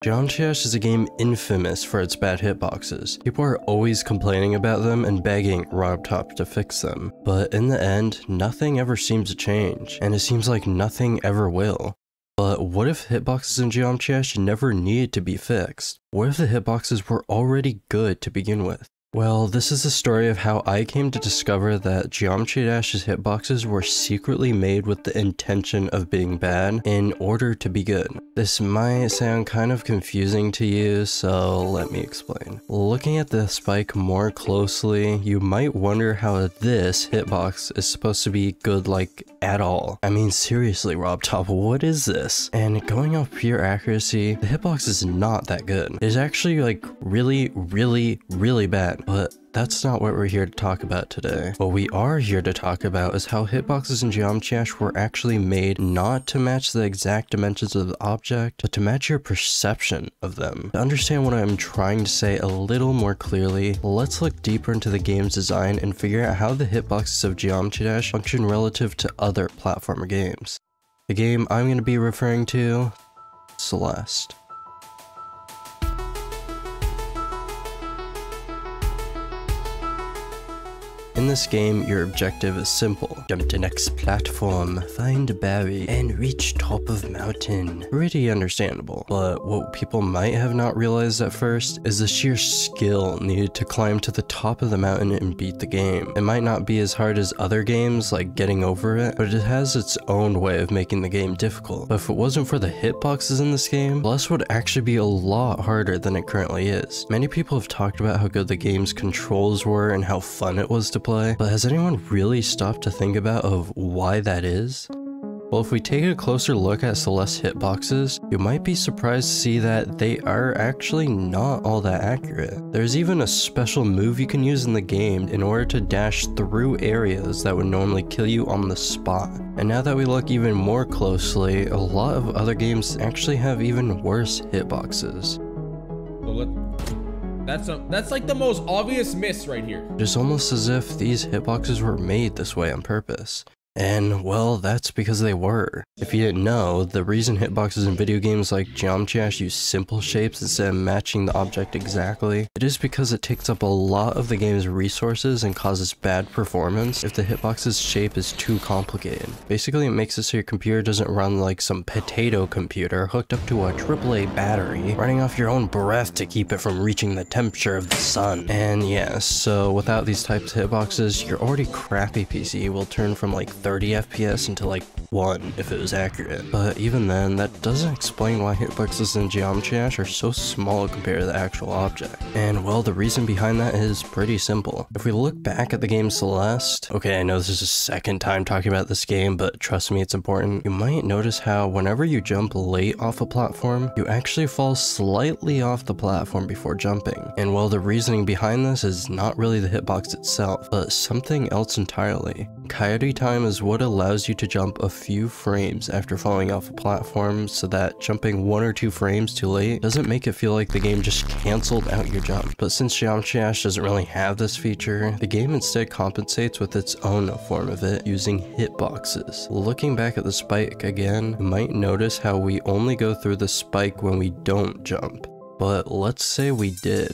Geometry is a game infamous for its bad hitboxes. People are always complaining about them and begging RabidRetroSpectGames to fix them. But in the end, nothing ever seems to change, and it seems like nothing ever will. But what if hitboxes in Geometry never needed to be fixed? What if the hitboxes were already good to begin with? Well, this is the story of how I came to discover that Geometry Dash's hitboxes were secretly made with the intention of being bad in order to be good. This might sound kind of confusing to you, so let me explain. Looking at the spike more closely, you might wonder how this hitbox is supposed to be good like at all. I mean seriously, RabidRetroSpectGames, what is this? And going off pure accuracy, the hitbox is not that good. It is actually like really bad. But that's not what we're here to talk about today. What we are here to talk about is how hitboxes in Geometry were actually made not to match the exact dimensions of the object, but to match your perception of them. To understand what I'm trying to say a little more clearly, let's look deeper into the game's design and figure out how the hitboxes of Geometry function relative to other platformer games. The game I'm going to be referring to, Celeste. In this game, your objective is simple. Jump to next platform, find a berry, and reach top of mountain. Pretty understandable. But what people might have not realized at first is the sheer skill needed to climb to the top of the mountain and beat the game. It might not be as hard as other games, like getting over it, but it has its own way of making the game difficult. But if it wasn't for the hitboxes in this game, Celeste would actually be a lot harder than it currently is. Many people have talked about how good the game's controls were and how fun it was to play, but has anyone really stopped to think about of why that is? Well, if we take a closer look at Celeste's hitboxes, you might be surprised to see that they are actually not all that accurate. There's even a special move you can use in the game in order to dash through areas that would normally kill you on the spot. And now that we look even more closely, a lot of other games actually have even worse hitboxes. That's like the most obvious miss right here. It's almost as if these hitboxes were made this way on purpose. And, well, that's because they were. If you didn't know, the reason hitboxes in video games like Geometry use simple shapes instead of matching the object exactly, it is because it takes up a lot of the game's resources and causes bad performance if the hitbox's shape is too complicated. Basically, it makes it so your computer doesn't run like some potato computer hooked up to a AAA battery, running off your own breath to keep it from reaching the temperature of the sun. And yeah, so without these types of hitboxes, your already crappy PC will turn from like 30 FPS into like 1 if it was accurate. But even then, that doesn't explain why hitboxes in Geometry are so small compared to the actual object. And well, the reason behind that is pretty simple. If we look back at the game Celeste, okay, I know this is the second time talking about this game, but trust me, it's important. You might notice how whenever you jump late off a platform, you actually fall slightly off the platform before jumping. And well, the reasoning behind this is not really the hitbox itself, but something else entirely. Coyote time is what allows you to jump a few frames after falling off a platform, so that jumping 1 or 2 frames too late doesn't make it feel like the game just cancelled out your jump. But since Geometry doesn't really have this feature, the game instead compensates with its own form of it using hitboxes. Looking back at the spike again, you might notice how we only go through the spike when we don't jump. But let's say we did.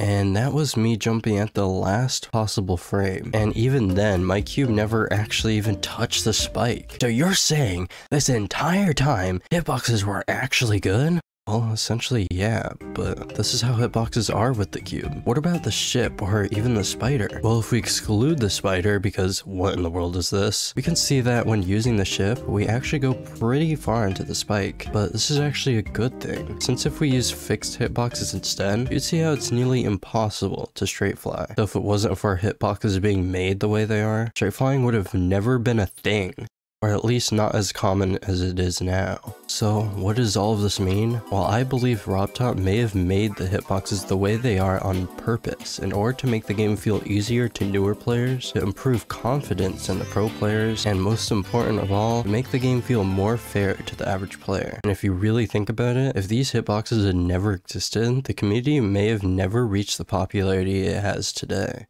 And that was me jumping at the last possible frame. And even then, my cube never actually even touched the spike. So you're saying this entire time, hitboxes were actually good? Well, essentially, yeah, but this is how hitboxes are with the cube. What about the ship or even the spider? Well, if we exclude the spider, because what in the world is this? We can see that when using the ship, we actually go pretty far into the spike. But this is actually a good thing, since if we use fixed hitboxes instead, you'd see how it's nearly impossible to straight fly. So if it wasn't for hitboxes being made the way they are, straight flying would have never been a thing. Or at least not as common as it is now. So what does all of this mean? Well, I believe RabidRetroSpectGames may have made the hitboxes the way they are on purpose in order to make the game feel easier to newer players, to improve confidence in the pro players, and most important of all, to make the game feel more fair to the average player. And if you really think about it, if these hitboxes had never existed, the community may have never reached the popularity it has today.